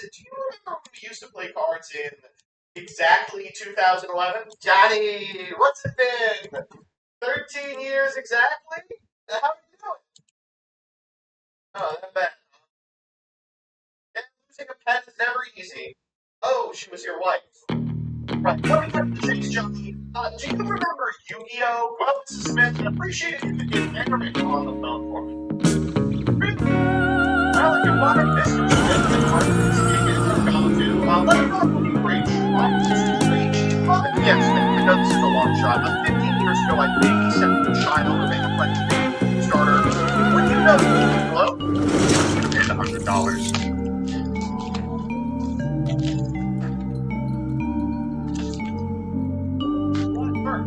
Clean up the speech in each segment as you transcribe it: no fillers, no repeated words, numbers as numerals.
do you remember when we used to play cards in exactly 2011? Johnny, what's it been? 13 years exactly? How are you doing? Oh, that bad. Yeah, losing a pet is never easy. Oh, she was your wife. Right, let me cut to the chase, Johnny. Do you remember Yu-Gi-Oh? Well, Mrs. Smith, I'd appreciate it if you could get Eric on the phone for me. Really? Well, if you want Mr. Smith, the carpet speaking to go to, let me know when you reach. Office 3G5? Yes, ma'am. I know this is a long shot, but 15 years ago, I babysat a child with a pledge starter. Would you know? Hello? You paid $100.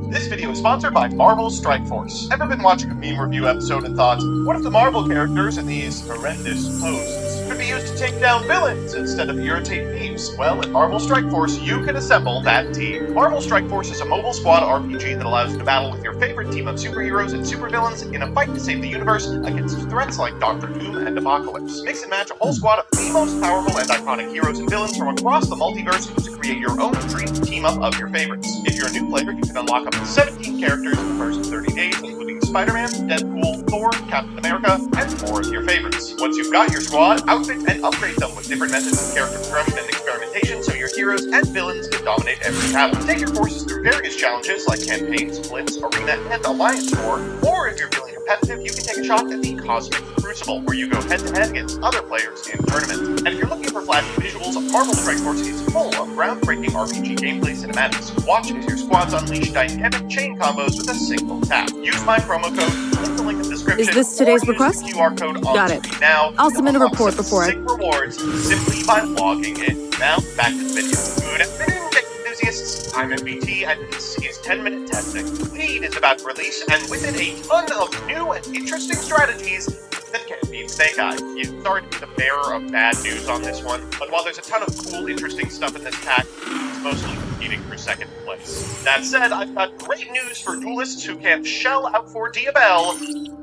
This video is sponsored by Marvel Strike Force. Ever been watching a meme review episode and thought, what if the Marvel characters in these horrendous poses could be used to take down villains instead of irritate memes? Well, in Marvel Strike Force, you can assemble that team. Marvel Strike Force is a mobile squad RPG that allows you to battle with your favorite team of superheroes and supervillains in a fight to save the universe against threats like Doctor Doom and Apocalypse. Mix and match a whole squad of the most powerful and iconic heroes and villains from across the multiverse to create your own dream team-up of your favorites. If you're a new player, you can unlock up to 17 characters in the first 30 days, including Spider-Man, Deadpool, Thor, Captain America, and more of your favorites. Once you've got your squad, outfit and upgrade them with different methods of character progression and experimentation so your heroes and villains can dominate every battle. Take your forces through various challenges like campaigns, splits, arena, and alliance war, or if you're feeling competitive, you can take a shot at the Cosmic Crucible, where you go head-to-head against other players in tournaments. And if you're looking for flashy visuals, Marvel Strike Force is full of groundbreaking RPG gameplay cinematics. Watch as your squads unleash dynamic chain combos with a single tap. Use my promo code, click the link in the description, Is this today's request? QR code on Got the it. screen now. I'll submit a report before sick rewards simply by logging in. Now, back to the video. Good afternoon, tech enthusiasts. I'm MBT, and this is 10-Minute Testing. Lead is about to release, and with it, a ton of new and interesting strategies that can't beat Snake Eye. Yeah, sorry to be the bearer of bad news on this one, but while there's a ton of cool, interesting stuff in this pack, it's mostly competing for second place. That said, I've got great news for duelists who can't shell out for Diabell.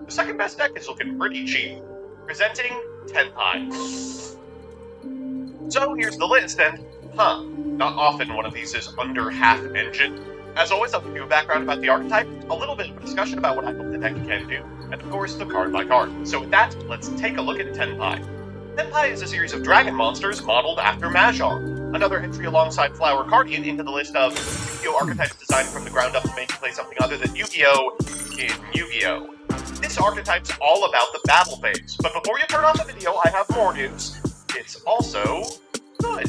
The second best deck is looking pretty cheap. Presenting Tenpai. So here's the list, and not often one of these is under half engine. As always, I'll give you a background about the archetype, a little bit of a discussion about what I hope the deck can do, and of course, the card by card. So with that, let's take a look at Tenpai. Tenpai is a series of dragon monsters modeled after Mahjong, another entry alongside Flower Guardian into the list of Yu-Gi-Oh! Archetypes designed from the ground up to make you play something other than Yu-Gi-Oh! In Yu-Gi-Oh! This archetype's all about the battle phase, but before you turn off the video, I have more news. It's also good.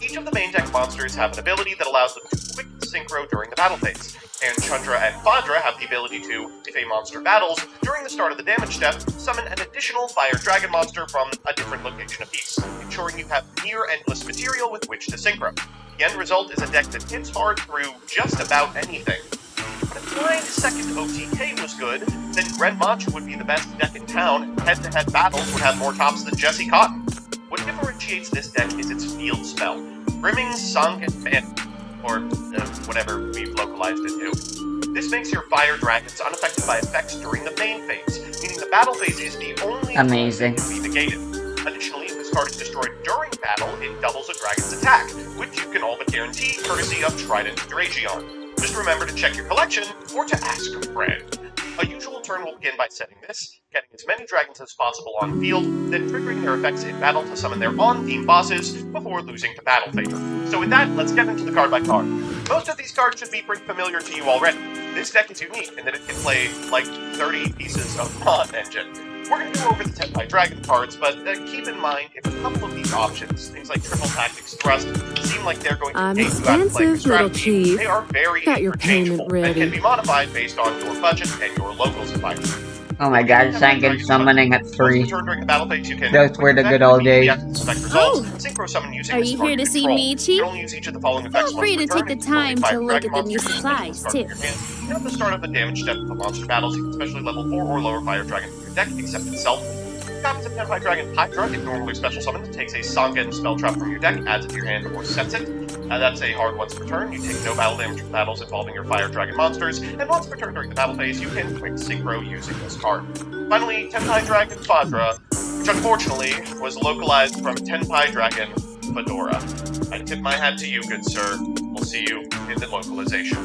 Each of the main deck monsters have an ability that allows them to quick synchro during the battle phase, and Chandra and Fadra have the ability to, if a monster battles, during the start of the damage step, summon an additional Fire Dragon monster from a different location apiece, ensuring you have near-endless material with which to synchro. The end result is a deck that hits hard through just about anything. But if blind second OTK was good, then Ren Machu would be the best deck in town, and head-to-head battles would have more tops than Jesse Cotton. What differentiates this deck is its field spell, Brimming Sunken Man, or whatever we've localized it to. This makes your Fire Dragons unaffected by effects during the main phase, meaning the battle phase is the only amazing that can be negated. Additionally, if this card is destroyed during battle, it doubles a dragon's attack, which you can all but guarantee courtesy of Trident Dragion. Just remember to check your collection, or to ask a friend. A usual turn will begin by setting this, getting as many dragons as possible on field, then triggering their effects in battle to summon their on-theme bosses before losing to battle favor. So with that, let's get into the card by card. Most of these cards should be pretty familiar to you already. This deck is unique in that it can play like 30 pieces of non-engine. We're going to go over the Tenpai Dragon cards, but keep in mind if a couple of these options, things like Triple Tactics Thrust, seem like they're going to gate you out of playing your strategy, they are very interchangeable and can be modified based on your budget and your locals environment. Oh my god, Sangan summoning at 3. Those were the good old days. Are you here to see me, Chief? Feel free to take the time to look at the new supplies, too. And at the start of the damage step of the monster battles, you can specially level 4 or lower Fire Dragon from your deck, except itself. Copies of Tenpai Dragon Hydra, if normally special summoned, takes a Sangen spell trap from your deck, adds it to your hand, or sets it. That's a hard once per turn. You take no battle damage from battles involving your Fire Dragon monsters, and once per turn during the battle phase, you can quick synchro using this card. Finally, Tenpai Dragon Fadra, which unfortunately was localized from Tenpai Dragon Fedora. I tip my hat to you, good sir. We'll see you in the localization.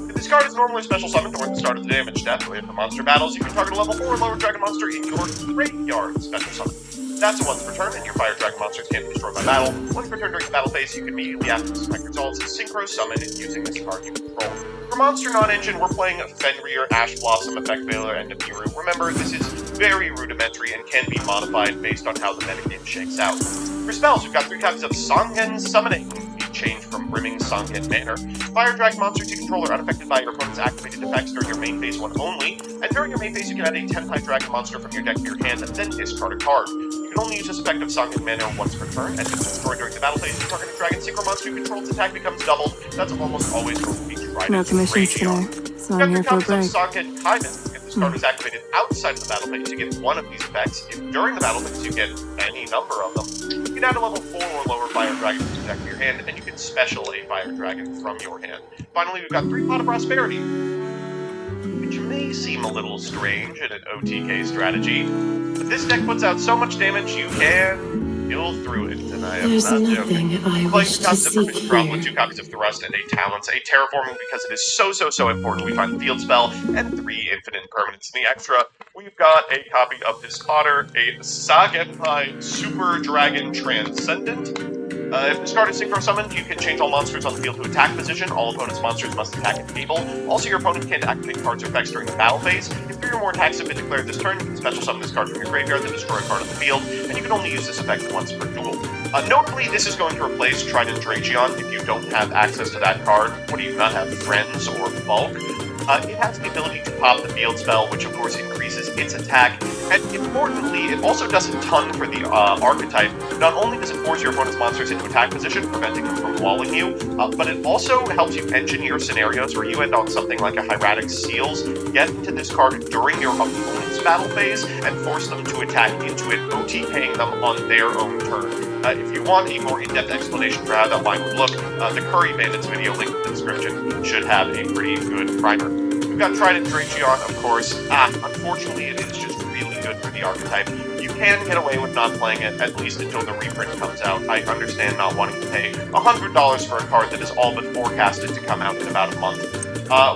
If this card is normally special summoned during the start of the damage step, if the monster battles, you can target a level 4 lower dragon monster in your graveyard special summon. That's a once per turn, and your fire dragon monsters can't be destroyed by battle. Once per turn during the battle phase, you can immediately, after the select results, synchro summon using this card you control. For Monster Non-Engine, we're playing Fenrir, Ash Blossom, Effect Veiler, and Nibiru. Remember, this is very rudimentary and can be modified based on how the metagame shakes out. For spells, we've got 3 copies of Sangen Summoning. Change from Brimming Sangen Manor. Fire Dragon monsters you control are unaffected by your opponent's activated effects during your main phase 1 only, and during your main phase you can add a 10-type dragon monster from your deck to your hand and then discard a card. You can only use this effect of Sangen Manor once per turn, and if it's destroyed during the battle phase, you target a dragon synchro monster you control's attack becomes doubled. That's almost always going to be Trident. No commissions today, so I'm here for a break. Sangen Kaimen. If this card is activated outside of the battle phase, you get one of these effects. If during the battle phase you get any number of them, you can add a level 4 or lower fire dragon to the deck of your hand, and you can special a fire dragon from your hand. Finally, we've got 3 Pot of Prosperity, which may seem a little strange in an OTK strategy, but this deck puts out so much damage you can kill through it, and I am There's not nothing joking. I Playing wish 2 to copies of see Permission Drop with here. 2 copies of Thrust and 8 Talents, a Terraforming because it is so important. We find the Field Spell, and 3 Infinite Impermanence in the extra. We've got a copy of this Otter, a Sagenpai Super Dragon Transcendent. If this card is synchro summoned, you can change all monsters on the field to attack position. All opponent's monsters must attack at table. Also, your opponent can't activate cards or effects during the battle phase. If 3 or more attacks have been declared this turn, you can special summon this card from your graveyard, then destroy a card on the field, and you can only use this effect once per duel. Notably, this is going to replace Trident Dragion if you don't have access to that card. What do you not have, Friends or Bulk? It has the ability to pop the Field Spell, which of course increases its attack, and importantly, it also does a ton for the archetype. Not only does it force your opponent's monsters into attack position, preventing them from walling you, but it also helps you engineer scenarios where you end on something like a Hieratic Seals, get into this card during your opponent's battle phase, and force them to attack into it, OTKing them on their own turn. If you want a more in-depth explanation for how that line would look, the Curry Bandits video link in the description should have a pretty good primer. We've got Trident Dragion, of course. Unfortunately, it is just really good for the archetype. You can get away with not playing it, at least until the reprint comes out. I understand not wanting to pay $100 for a card that is all but forecasted to come out in about a month.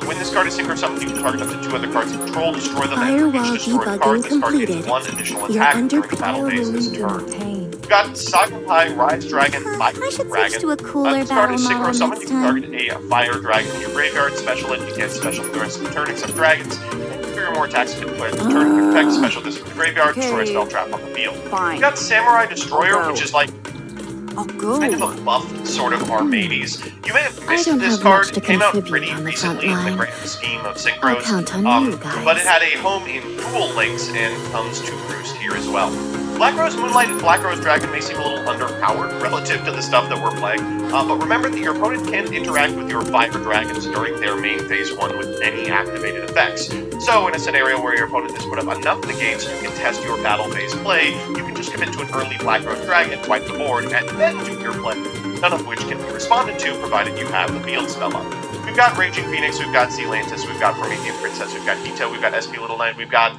When this card is synchro summoned, you can target up to 2 other cards you control, destroy them, and for each destroyed card, this card gets 1 additional attack during the battle phase this turn. We've got Sagenpai Rise Dragon, Fire I should Dragon. switch to a cooler This card battle is synchro model summoned, next you can time. target a fire dragon in your graveyard, special it, you get special for the rest of the turn, except dragons. And 3 or more attacks have been declared this turn, you can effect special this from the graveyard, destroy a spell trap on the field. Fine. We've got Samurai Destroyer, I'll go. which is like I'll go. kind of a buffed sort of Armades. You may have I missed don't this have card. much to It came out contribute pretty on the recently front in the line. grand scheme of I'll synchros. count on you guys. But it had a home in Duel Links and comes to roost here as well. Black Rose Moonlight and Black Rose Dragon may seem a little underpowered relative to the stuff that we're playing, but remember that your opponent can't interact with your fire dragons during their main phase 1 with any activated effects. So in a scenario where your opponent has put up enough negates to contest your battle phase play, you can just commit to an early Black Rose Dragon, wipe the board, and then do your play, none of which can be responded to provided you have the field spell up. We've got Raging Phoenix, we've got Zealantis, we've got Promethean Princess, we've got Ito, we've got SP Little Knight, we've got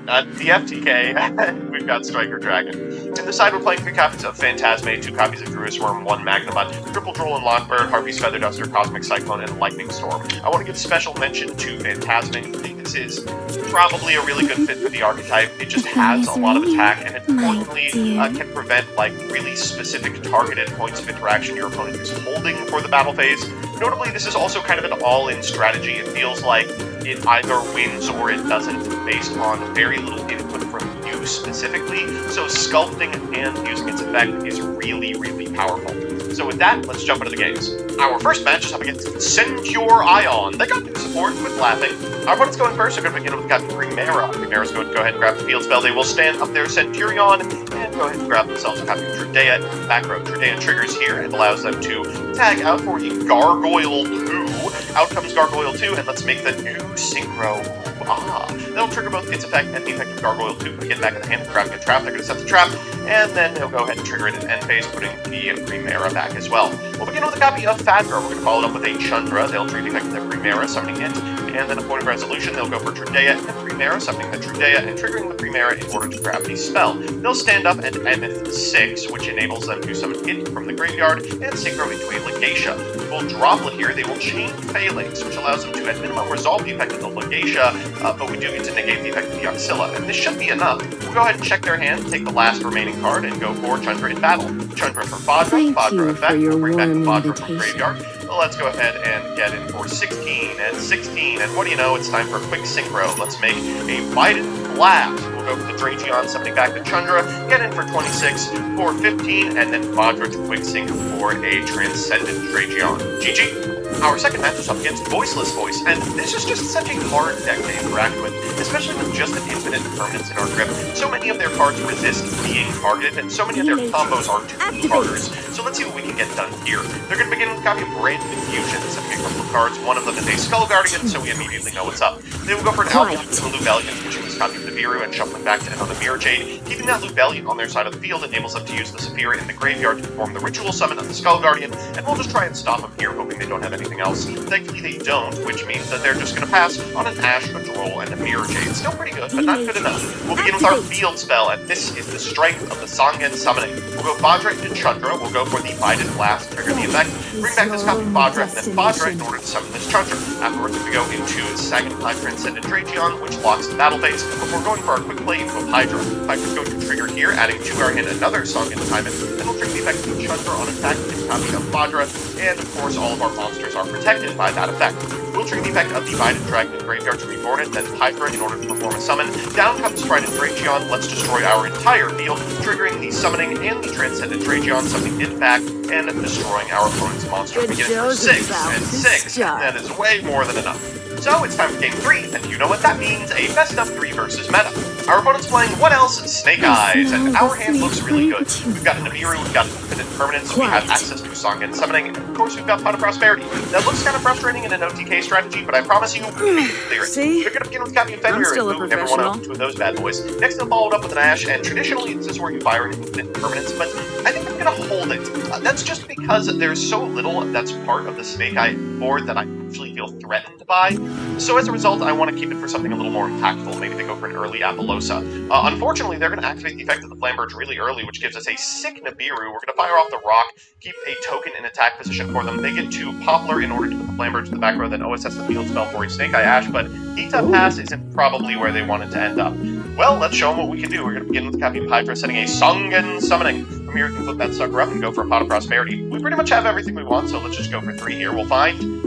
the FTK, we've got Striker Dragon. In the side, we're playing 3 copies of Phantasme, 2 copies of Druis Worm, 1 Magnamut, Triple Troll and Lockbird, Harpy's Feather Duster, Cosmic Cyclone, and Lightning Storm. I want to give special mention to Phantasme. I think this is probably a really good fit for the archetype. It just has a lot of attack, and it importantly can prevent like really specific targeted points of interaction your opponent is holding for the battle phase. Notably, this is also kind of an all-in strategy. It feels like it either wins or it doesn't, based on very little input from you specifically, so sculpting and using its effect is really powerful. So with that, let's jump into the games. Our first match is up against Centaur Ion. They got new support with Laughing. Our opponent's going first. They're going to begin with Primera. Primera's going to go ahead and grab the field spell. They will stand up their Centurion and go ahead and grab themselves a copy of Trudea. Back row Trudea triggers here and allows them to tag out for the Gargoyle 2. Out comes Gargoyle 2, and let's make the new Synchro. That'll trigger both its effect and the effect of Gargoyle 2. Get back in the hand and grabbing a trap. They're going to set the trap, and then they'll go ahead and trigger it at end phase, putting the Primera back as well. We'll begin with a copy of Fadra. We're going to follow it up with a Chandra. They'll trigger the effect of the Primera, summoning it, and then a point of resolution, they'll go for Trudea and Primera, summoning the Trudea and triggering the Primera in order to grab the spell. They'll stand up and Zenith 6, which enables them to summon it from the graveyard and synchro into a Legatia. We'll Droplet here, they will chain Phalanx, which allows them to at minimum resolve the effect of the Legatia, but we do get to negate the effect of the Oxilla, and this should be enough. We'll go ahead and check their hand, take the last remaining card, and go for Chandra in battle. Chandra for Vajra, Vajra effect, we'll bring back the Vajra from graveyard. Well, let's go ahead and get in for 16 and 16, and what do you know, it's time for a quick synchro. Let's make a Biden Blast. We'll go for the Dragion, summoning back to Chandra, get in for 26, for 15, and then Vajra to quick sync for a Transcendent Dragion. GG! Our second match is up against Voiceless Voice, and this is just such a hard deck to interact with, especially with just an infinite permanence in our grip. So many of their cards resist being targeted, and so many of their combos are two-parters. So let's see what we can get done here. They're going to begin with a copy of Brand Confusion, sending a couple of cards. One of them is a Skull Guardian, so we immediately know what's up. They will go for an Albion to Lubellion, switching this copy of the Viru and shuffling back to end on the Mirror Jade. Keeping that Lubellion on their side of the field enables them to use the Saphira in the graveyard to perform the ritual summon of the Skull Guardian, and we'll just try and stop them here, hoping they don't have anything else. Thankfully they don't, which means that they're just going to pass on an Ash, a Droll, and a Mirror Jade. Still pretty good, but not good enough. We'll begin with our field spell, and this is the Strength of the Sangen Summoning. We'll go Vajra into Chandra, we'll go for the Biden Blast, trigger the effect, bring back this copy of Vajra, and then Vajra in order to summon this Chandra. Afterwards we go into Sagan High Transcendent Dragion, which locks the battle phase, before going for our quick play into a Hydra. Hydra's going to trigger here, adding to our hand another Sangen Timon, then we'll trigger the effect of Chandra on attack, and copy of Vajra, and of course all of our monsters are protected by that effect. We'll trigger the effect of Divided Dragon in Graveyard to reborn it, then Hydra in order to perform a summon. Down comes Trident Dragion, let's destroy our entire field, triggering the summoning and the Transcendent Dragion, summoning it back, and destroying our opponent's monster. We get it for 6 and 6, and that is way more than enough. So it's time for game 3, and you know what that means, a best of 3 versus meta. Our opponent's playing what else? Snake Eyes, and our hand looks really good. We've got Nibiru, we've got Infinite Permanence, we have access to Sangen Summoning, and of course we've got Pot of Prosperity. That looks kind of frustrating in an OTK strategy, but I promise you, we can clear it. They're going to begin with Captain Fenrir and move everyone else to those bad boys. Next they'll follow it up with an Ash, and traditionally this is where you fire an Infinite Permanence, but I think I'm going to hold it. That's just because there's so little that's part of the Snake Eye board that I actually feel threatened by. So as a result, I want to keep it for something a little more impactful. Maybe they go for an early Apollosa. Unfortunately, they're going to activate the effect of the Flamberge really early, which gives us a sick Nibiru. We're going to fire off the Rock, keep a token in attack position for them. They get to Poplar in order to put the Flamberge in the back row, then OSS the field spell for a Snake Eye Ash, but Hita Pass isn't probably where they wanted to end up. Well, let's show them what we can do. We're going to begin with Captain Hydra setting a Sangen Summoning. From here, we can flip that sucker up and go for a Pot of Prosperity. We pretty much have everything we want, so let's just go for 3 here. We'll find...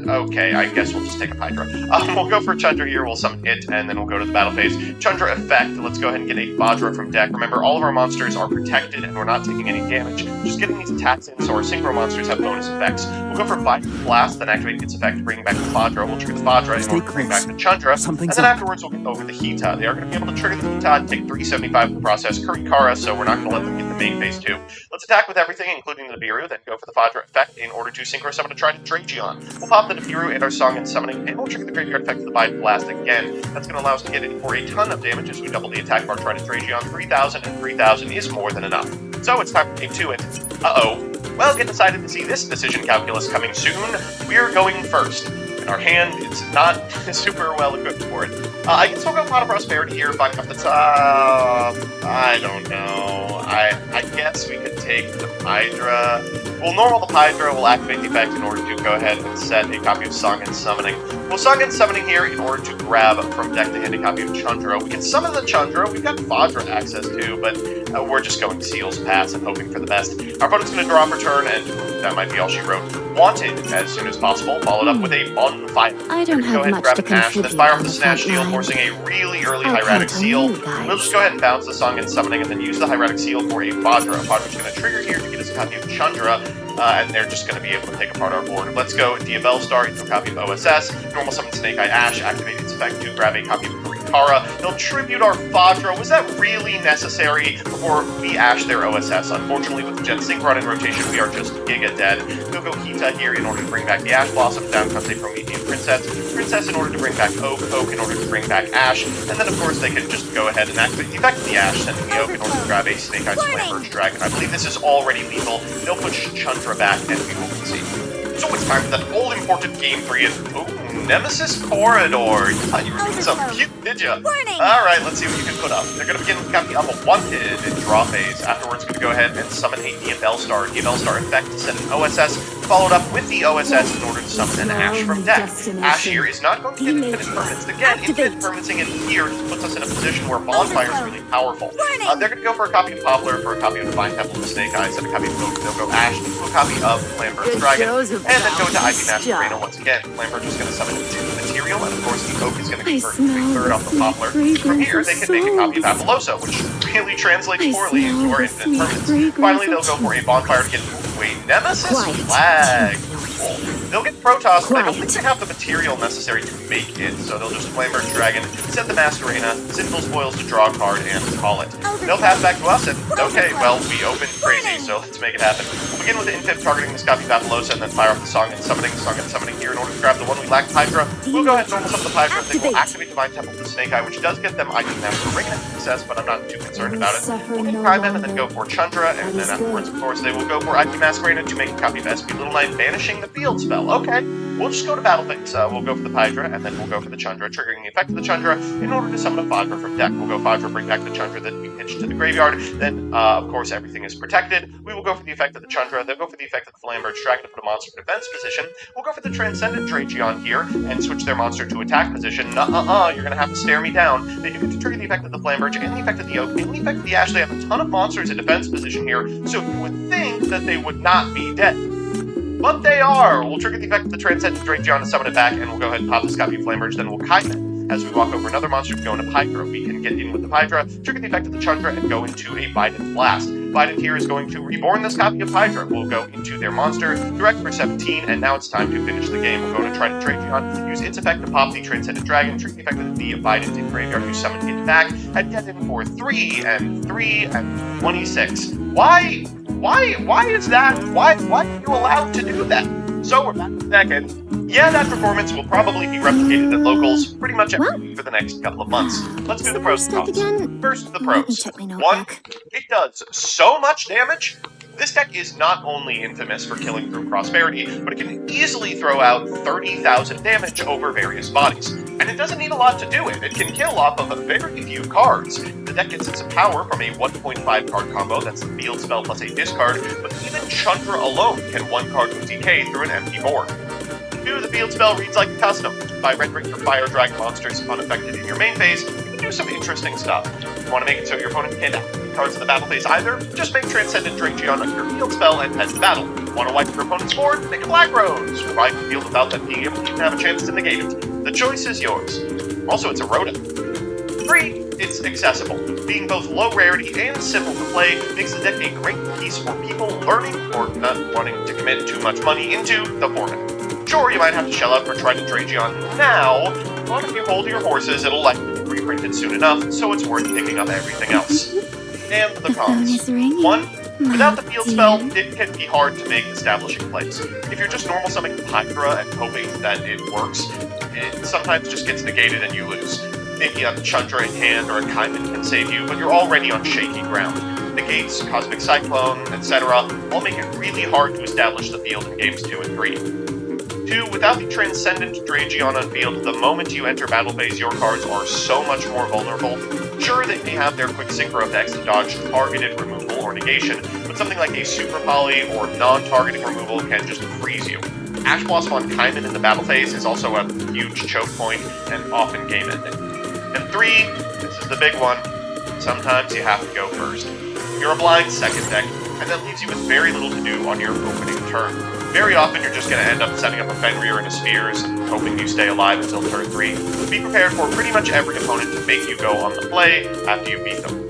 okay, I guess we'll just take a Hydra. We'll go for Chandra here, we'll summon it, and then we'll go to the battle phase. Chandra effect, let's go ahead and get a Vajra from deck. Remember, all of our monsters are protected, and we're not taking any damage. Just getting these attacks in, so our Synchro monsters have bonus effects. We'll go for Biden Blast, then activate its effect, bring back the Vajra. We'll trigger the Vajra in order to bring back the Chandra, and then afterwards we'll get over the Hita. They are going to be able to trigger the Hita and take 375 in the process, Kurikara, so we're not going to let them get the main phase 2. Let's attack with everything, including the Nibiru, then go for the Vajra effect in order to Synchro summon a Trident Dragion. We'll pop the Nibiru and our Sangen Summoning, and we'll trigger the Graveyard effect of the Biden Blast again. That's going to allow us to get in for a ton of damage as we double the attack of our Trident Dragion. 3,000 and 3,000 is more than enough. So it's time for game 2, and well, get excited to see this decision calculus coming soon. We're going first. Our hand is not super well equipped for it. I can still go Pot of Prosperity here, finding off the top. I don't know. I guess we could take the Hydra. We'll normal the Hydra, we'll activate the effect in order to go ahead and set a copy of Sangen Summoning. We'll Sangen Summoning here in order to grab from deck to hand a copy of Chandra. We can summon the Chandra, we've got Vajra access to, but we're just going Seal's Pass and hoping for the best. Our opponent's going to draw for turn, and that might be all she wrote. Wanted as soon as possible, followed up with a Bonfire. I don't have go ahead and much grab to an Ash, then contribute fire off on the the Snatch front Seal, line. forcing a really early I Hieratic count on Seal. you guys. We'll just go ahead and bounce the Sangen Summoning, and then use the Hieratic Seal for a Vajra. Vajra's going to trigger here to get us a copy of Chandra, and they're just going to be able to take apart our board. Let's go Diabell Star into a copy of OSS, normal summon Snake Eye Ash, activate its effect to grab a copy of Kurikara. They'll tribute our Vajra. Was that really necessary before we Ash their OSS? Unfortunately, with the Jet Synchron in rotation, we are just giga dead. We'll go Hita here in order to bring back the Ash Blossom. Down comes a Promethean Princess in order to bring back Oak in order to bring back Ash, and then of course they can just go ahead and activate the effect of the Ash, sending the Oak in order to grab a Snake Eyes Flamberge Dragon. I believe this is already lethal. They'll push Chandra back, and we will concede. So it's time for that all-important game 3, and Nemesis Corridor. You thought you were doing something cute, did ya? Alright, let's see what you can put up. They're going to begin with a copy of a Wanted in draw phase. Afterwards, going to go ahead and summon a DFL Star. DFL Star effect to send an OSS, followed up with the OSS in order to summon an Ash from deck. Ash here is not going to get infinite permanence. Again, infinite permanencing in here just puts us in a position where Bonfire is really powerful. They're going to go for a copy of Poplar, for a copy of Divine Temple of Snake Eyes, and a copy of Oak. They'll go Ash into a copy of Flambert's Dragon, and then go to Ivy Master Arena once again. Flambert is going to summon 2 material, and of course the Oak is going to convert to a third off the Poplar. From here, they can make a copy of Appaloosa, which really translates poorly into our infinite permanence. Finally, they'll go for a Bonfire to get a Nemesis Flag. Cool. They'll get Protoss, but I don't think they have the material necessary to make it, so they'll just Flambert's Dragon, set the Masquerena, Sinful Spoils to draw a card, and call it. They'll pass back to us, and okay, well, we opened crazy, so let's make it happen. We'll begin with the infib targeting this copy of Appaloosa, and then fire off the Song and Summoning here in order to grab the one we lack, Hydra. We'll go ahead and normal summon the Hydra, then we'll activate Divine Temple of the Snake Eye, which does get them Ivy Master Arena success, but I'm not too concerned about it. We'll get Prime them and then go for Chandra, and then afterwards, of course, they will go for Ivy Masquerena to make a copy of SP Little Knight, banishing the field spell. Okay, we'll just go to battle phase. We'll go for the Hydra, and then we'll go for the Chandra, triggering the effect of the Chandra in order to summon a Fadra from deck. We'll go Fadra, bring back the Chandra, then we pitch to the graveyard. Then, of course, everything is protected. We will go for the effect of the Chandra, they'll go for the effect of the Flambert's Dragon to put a monster in defense position. We'll go for the Transcendent Dragion here, and switch their monster to attack position. You're gonna have to stare me down. They do get to trigger the effect of the Flamberge and the effect of the Oak, and the effect of the Ash. They have a ton of monsters in defense position here, so you would think that they would not be dead. But they are! We'll trigger the effect of the Transcendent Dragion to summon it back, and we'll go ahead and pop this copy of Flamberge, then we'll kite it. As we walk over another monster, we go into Hydra. We can get in with the Hydra, trigger the effect of the Chandra, and go into a Bident Blast. Bident here is going to reborn this copy of Hydra. We'll go into their monster, direct for 17, and now it's time to finish the game. We'll go to Trident Dragion, use its effect to pop the Transcendent Dragon, trigger the effect of the Bident in graveyard to summon it back, and get in for 3 and 26. Why is that? Why are you allowed to do that? So we're back in a second. Yeah, that performance will probably be replicated at locals pretty much every week for the next couple of months. Let's do the pros and cons. First, the pros. 1, it does so much damage. This deck is not only infamous for killing through Prosperity, but it can easily throw out 30,000 damage over various bodies. And it doesn't need a lot to do it. It can kill off of very few cards. The deck gets its power from a 1.5 card combo, that's the field spell plus a discard, but even Chandra alone can 1 card with DK through an empty board. 2, the field spell reads like a custom. By rendering your Fire Dragon monsters unaffected in your main phase, you can do some interesting stuff. You want to make it so your opponent can't activate cards in the battle phase either? Just make Transcendent Dragion on your field spell and head to battle. Want to wipe your opponent's board? Make a Black Rose. Revive the field without them being able to even have a chance to negate it. The choice is yours. Also, it's a Rhoda. 3, it's accessible. Being both low rarity and simple to play makes the deck a great piece for people learning or not wanting to commit too much money into the format. Sure, you might have to shell out for Trident Dragion now, but if you hold your horses, it'll likely be reprinted soon enough, so it's worth picking up everything else. And the cons. 1, without the field spell, it can be hard to make establishing plays. If you're just normal summoning Hydra and hoping that it works, it sometimes just gets negated and you lose. Maybe a Chandra in hand or a Kaiman can save you, but you're already on shaky ground. Negates, Cosmic Cyclone, etc. all make it really hard to establish the field in games 2 and 3. 2, without the Transcendent Dragion on field, the moment you enter battle phase, your cards are so much more vulnerable. Sure, they may have their quick synchro effects to dodge targeted removal or negation, but something like a Super Poly or non-targeting removal can just freeze you. Ash Blossom on Kaiman in the battle phase is also a huge choke point and often game ending. And 3, this is the big one, sometimes you have to go first. You're a blind second deck, and that leaves you with very little to do on your opening turn. Very often you're just going to end up setting up a Fenrir and a Spheres, hoping you stay alive until turn 3. Be prepared for pretty much every opponent to make you go on the play after you beat them.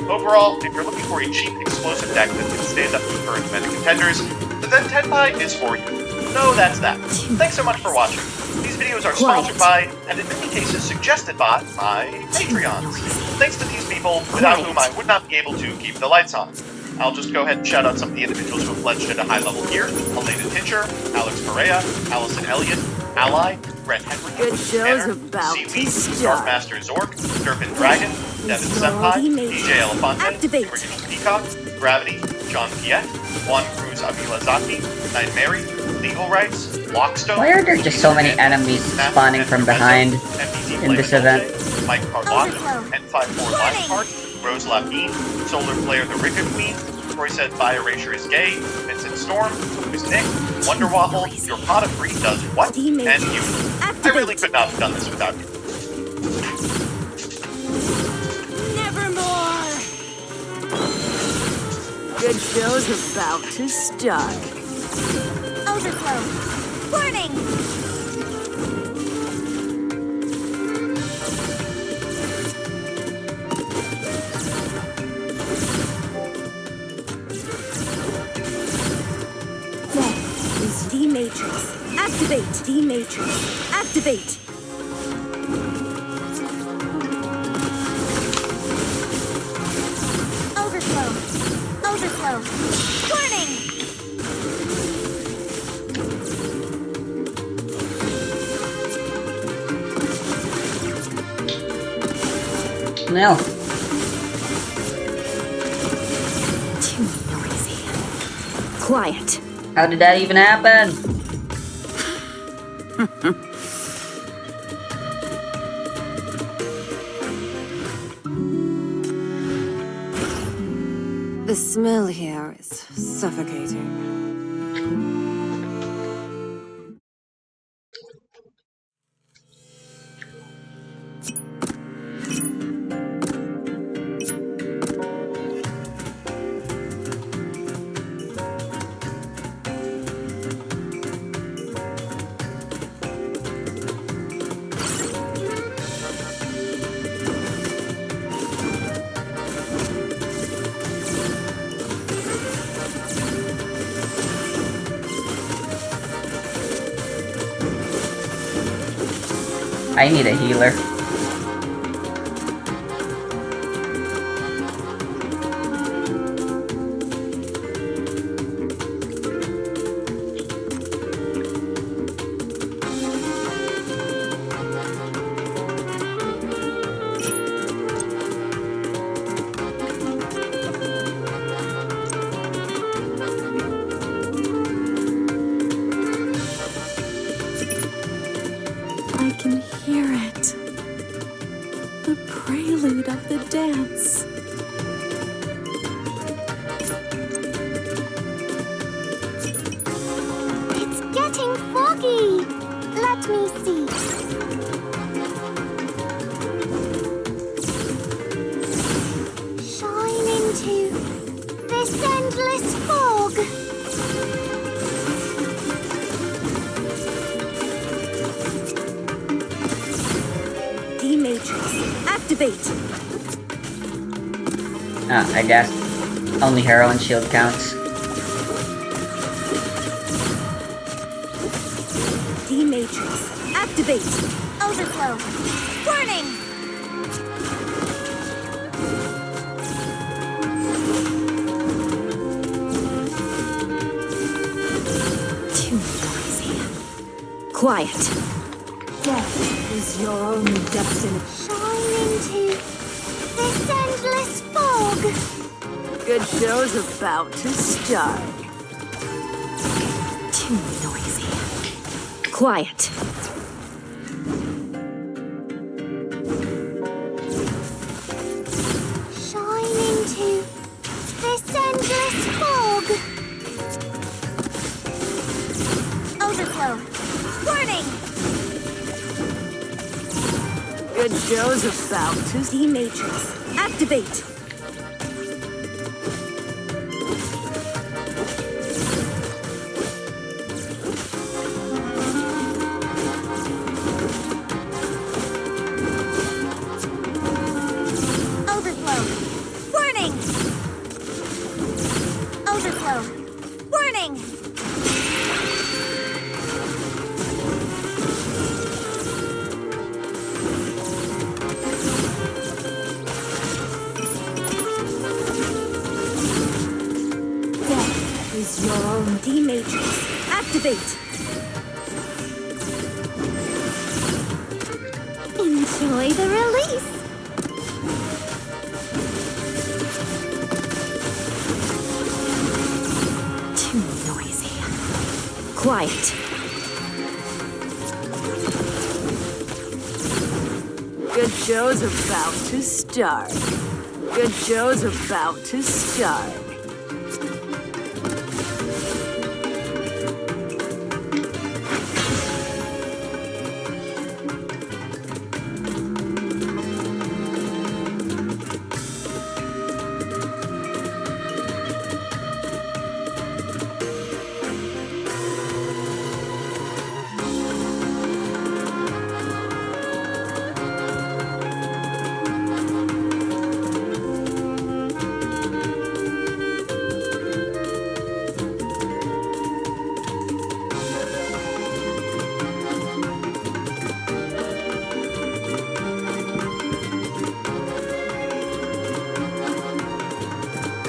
Overall, if you're looking for a cheap, explosive deck that can stand up to current meta contenders, then Tenpai is for you. No, that's that. Thanks so much for watching. These videos are sponsored by, and in many cases suggested by, my Patreons. Thanks to these people, without whom I would not be able to keep the lights on. I'll just go ahead and shout out some of the individuals who have pledged at a high level here. Elena Tincher, Alex Correa, Allison Elliott, Ally, Brett Henry, Good show's about to Seaweed, start. Darkmaster Zork, Durpin Dragon, Devin Senpai, DJ Elefante, Original Peacock, Gravity, John Piet, Juan Cruz Avila Zaki, Nine Mary, Legal Rights, Lockstone. Why are there just so many enemies spawning from behind in this event? Mike Carlotta, N54 Lionheart, Rose Lapine, Solar Player the Ricket Queen, Troy said By Erasure is gay, Vincent Storm, Who's Nick, Wonder Waffle, Your Pot of Greed does what? And you. I really could not have done this without you. Nevermore! Good show's about to start. Overflow. Warning! Death is D-Matrix. Activate D-Matrix. Activate. Overflow. Overflow. Warning! No. Too noisy. Quiet. How did that even happen? The smell here is suffocating. I need a healer. I can hear it. The prelude of the dance. It's getting foggy. Let me see. Shine into this endless fog. D-Matrix. Activate. I guess only heroin shield counts. D-Matrix. Activate. Overflow. Warning! Too noisy. Quiet. Death is your only destiny. Shine into this endless fog. Good show's about to start. Too noisy. Quiet. Shine into this endless fog. Overflow. Warning! Good show's about to D-Matrix. Activate. Overflow. Warning! Overflow. Warning! Death is your own D-Matrix. Activate. Enjoy the release. quiet. Good show's about to start. Good show's about to start.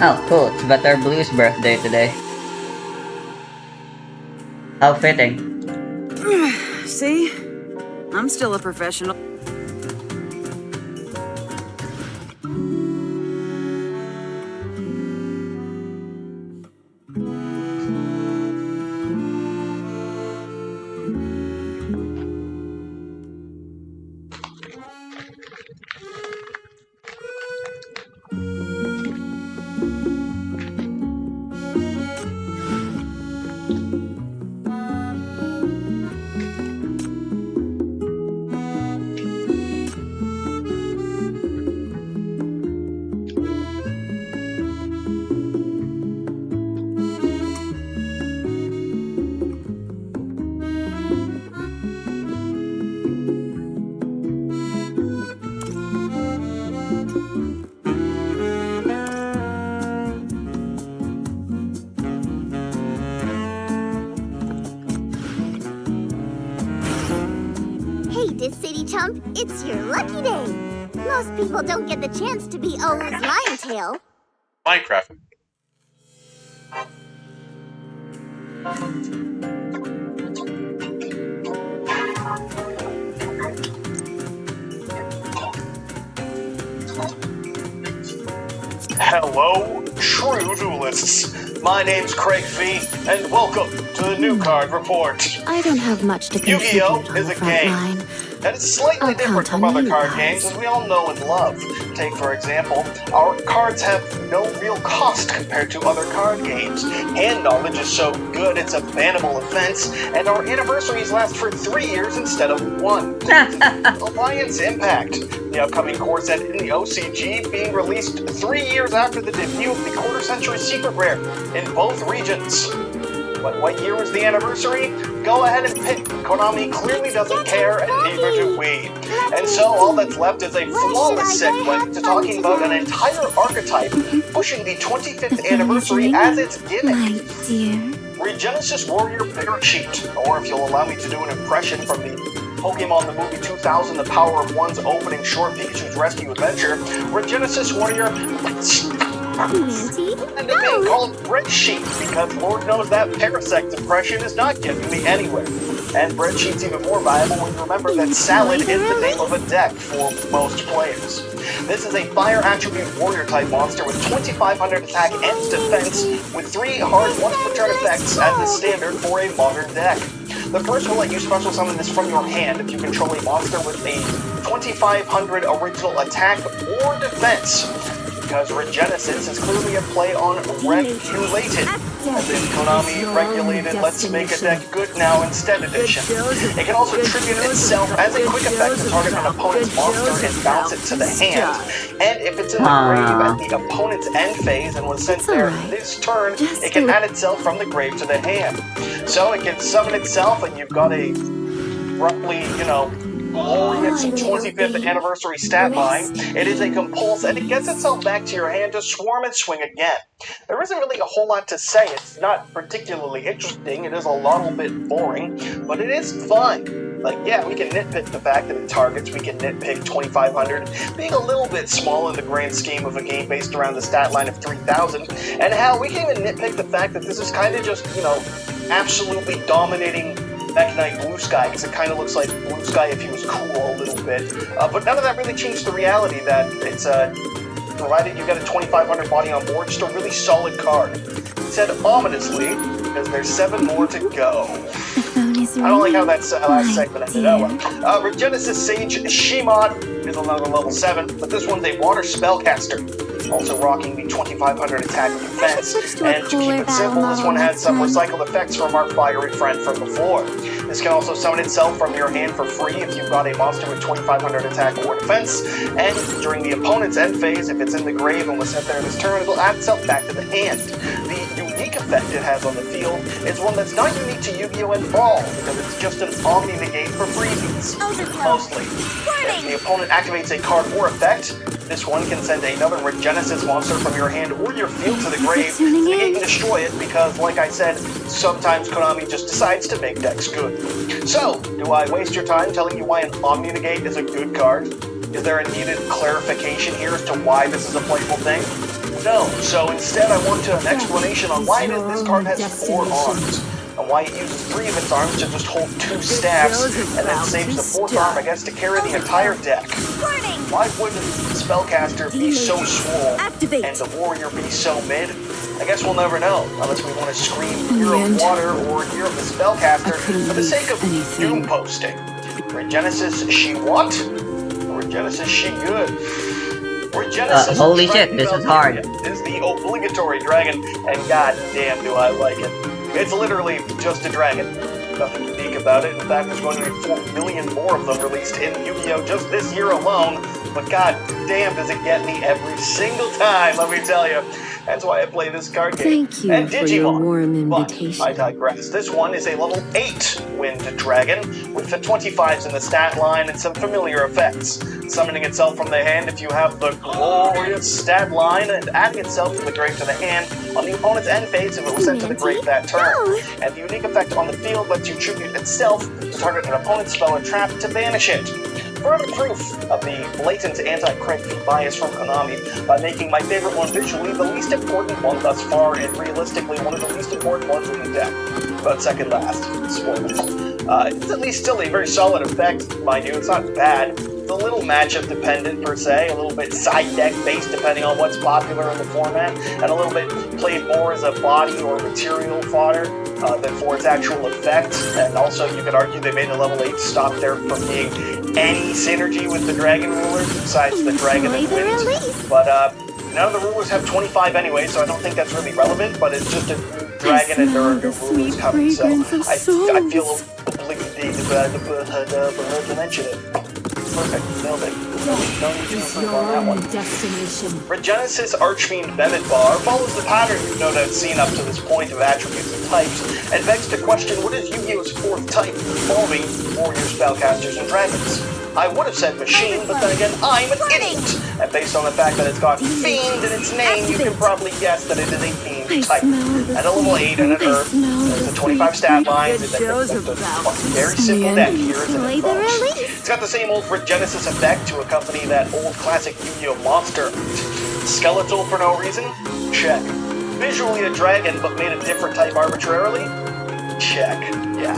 Oh, cool. It's Butter Blue's birthday today. How fitting. See? I'm still a professional. City Chump, it's your lucky day. Most people don't get the chance to be O's lion tail. Minecraft. Hello, true duelists. My name's Craig V, and welcome to the New Card Report. I don't have much to contribute Yu-Gi-Oh! on Is the a front game. line. And it's slightly I'll different count from on other you card guys. games, as we all know and love. Take, for example, our cards have no real cost compared to other card games. Hand knowledge is so good it's a bannable offense, and our anniversaries last for 3 years instead of 1. Alliance Impact, the upcoming core set in the OCG, being released 3 years after the debut of the quarter-century secret rare in both regions. But what year was the anniversary? Go ahead and pick. Konami clearly doesn't care, and neither do we. And so all that's left is a flawless segue to talking about an entire archetype pushing the 25th anniversary as its gimmick. My dear. Regenesis Warrior Bitter Cheat, or if you'll allow me to do an impression from the Pokemon the Movie 2000, The Power of One's opening short Pikachu's Rescue Adventure, Regenesis Warrior... And it's being called Breadsheet, because Lord knows that Parasect impression is not getting me anywhere. And Breadsheet's even more viable when you remember that Salad is the name of a deck for most players. This is a Fire Attribute Warrior type monster with 2500 attack and defense, with 3 hard once per turn effects as the standard for a modern deck. The first will let you special summon this from your hand if you control a monster with a 2500 original attack or defense. Because Regenesis is clearly a play on regulated, as in Konami regulated Let's Make a Deck Good Now Instead edition. It can also tribute itself as a quick effect to target an opponent's monster and bounce it to the hand. And if it's in the grave at the opponent's end phase and was sent there this turn, it can add itself from the grave to the hand. So it can summon itself, and you've got a roughly, glorious 25th anniversary stat line. It is a compulse, and it gets itself back to your hand to swarm and swing again. There isn't really a whole lot to say. It's not particularly interesting. It is a little bit boring, but it is fun. Like, yeah, we can nitpick the fact that it targets. We can nitpick 2500 being a little bit small in the grand scheme of a game based around the stat line of 3000. And hell, we can even nitpick the fact that this is kind of just, absolutely dominating Mech Knight Blue Sky, because it kind of looks like Blue Sky if he was cool a little bit. But none of that really changed the reality that it's, provided you get a 2500 body on board, just a really solid card. said ominously, because there's 7 more to go. The phone is ringing. I don't like how that last segment ended. Oh dear. well. Regenesis Sage Shemon is another level 7, but this one's a water spellcaster. Also rocking the 2500 attack defense. switch to a And to keep cooler it simple, battle this one model has some next time. recycled effects from our fiery friend from before. This can also summon itself from your hand for free if you've got a monster with 2500 attack or defense. And during the opponent's end phase, if it's in the grave and was sent there this turn, it'll add itself back to the hand. The unique effect it has on the field is one that's not unique to Yu-Gi-Oh! And Brawl, because it's just an Omni-Negate for freebies. Mostly. If the opponent activates a card or effect, this one can send another Regenesis monster from your hand or your field to the grave to tuning negate in? and destroy it, because, like I said, sometimes Konami just decides to make decks good. So, do I waste your time telling you why an Omni-Negate is a good card? Is there a needed clarification here as to why this is a playful thing? No, so instead I want an explanation on why this card has 4 arms, and why it uses 3 of its arms to just hold 2 staffs, and then saves the 4th arm, I guess, to carry the entire deck. Why wouldn't the spellcaster be so swole, and the warrior be so mid? I guess we'll never know, unless we want to scream Year of Water or Year of the Spellcaster for the sake of doom posting. Regenesis she what? Regenesis she good. Regenesis holy shit, this is hard. Is the obligatory dragon, and god damn do I like it. It's literally just a dragon. Nothing unique about it. In fact, there's going to be 4 million more of them released in Yu-Gi-Oh! Just this year alone. But god damn does it get me every single time, let me tell you. That's why I play this card game. Thank you and for Digimon. your warm But invitation. I digress. This one is a level 8 Wind Dragon with the 25s in the stat line and some familiar effects. Summoning itself from the hand if you have the glorious stat line, and adding itself from the grave to the hand on the opponent's end phase if it was sent to the grave that turn. And the unique effect on the field lets you tribute itself to target an opponent's spell or trap to banish it. Further proof of the blatant anti-crit feed bias from Konami by making my favorite one visually the least important one thus far, and realistically one of the least important ones in the deck. But second last. Spoilers. It's at least still a very solid effect, mind you. It's not bad. It's a little matchup dependent per se, a little bit side deck based depending on what's popular in the format, and a little bit played more as a body or material fodder than for its actual effect. And also you could argue they made a level 8 to stop there from being any synergy with the Dragon Ruler besides the Dragon and Wind. But none of the rulers have 25 anyway, so I don't think that's really relevant, but it's just a dragon and there are no rulers coming, so I feel obligated to mention it. Perfect, nailed it. No need to improve on that one. Regenesis Archfiend Bemidbar follows the pattern you've no doubt seen up to this point of attributes and types, and begs to question what is Yu-Gi-Oh's 4th type, involving warriors, spellcasters, and dragons. I would have said machine, but then again, I'm an idiot! And based on the fact that it's got fiend in its name, you can probably guess that it is a fiend type. And a level 8 and an herb, the 25 stat lines, and then a very simple deck here is an It's got the same old Regenesis effect to accompany that old classic Yu-Gi-Oh! Monster. Skeletal for no reason? Check. Visually a dragon, but made a different type arbitrarily? Check. Yeah.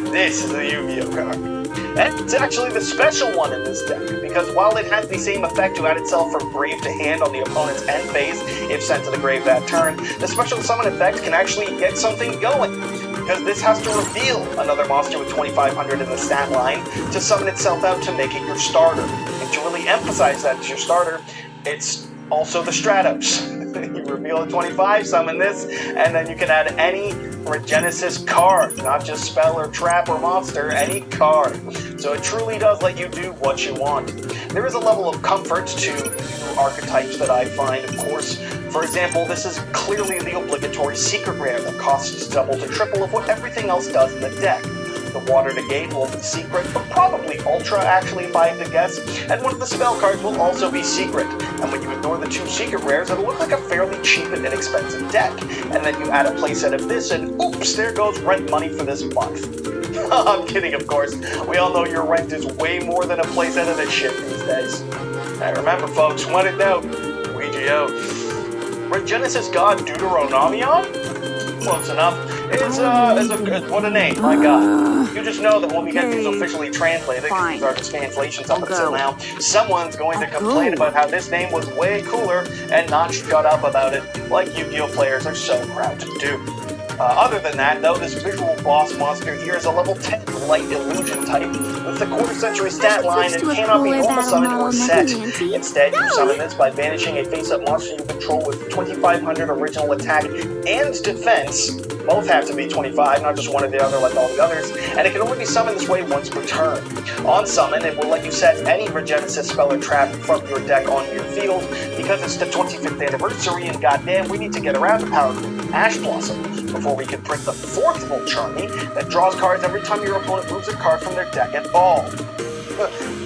This is a Yu-Gi-Oh! card. And it's actually the special one in this deck, because while it has the same effect to add itself from grave to hand on the opponent's end phase if sent to the grave that turn, the special summon effect can actually get something going, because this has to reveal another monster with 2500 in the stat line to summon itself out to make it your starter. And to really emphasize that it's your starter, it's also the Stratos. You reveal a 25, summon this, and then you can add any Regenesis card, not just spell or trap or monster, any card. So it truly does let you do what you want. There is a level of comfort to new archetypes that I find, of course. For example, this is clearly the obligatory secret rare that costs double to triple of what everything else does in the deck. The Water Negate will be secret, but probably Ultra actually if I had to guess, and one of the spell cards will also be secret. And when you ignore the 2 secret rares, it'll look like a fairly cheap and inexpensive deck. And then you add a playset of this, and oops, there goes rent money for this month. I'm kidding, of course. We all know your rent is way more than a playset of this shit these days. And remember, folks, when in doubt, Ouija out. Regenesis God Deuteronomion? Close enough. what a name, my god. You just know that when we get these officially translated, because these are just translations up until now, someone's going to complain about how this name was way cooler and not shut up about it, like Yu-Gi-Oh! Players are so proud to do. Other than that, though, this visual boss monster here is a level 10 light illusion type with the quarter-century stat line and cannot be normal summoned or set. Instead, you summon this by banishing a face-up monster you control with 2500 original attack and defense. Both have to be 25, not just one or the other like all the others, and it can only be summoned this way once per turn. On summon, it will let you set any Regenesis spell or trap from your deck onto your field. Because it's the 25th anniversary, and goddamn, we need to get around to powerful Ash Blossom before we can print the 4th Volcharmy that draws cards every time your opponent moves a card from their deck at all.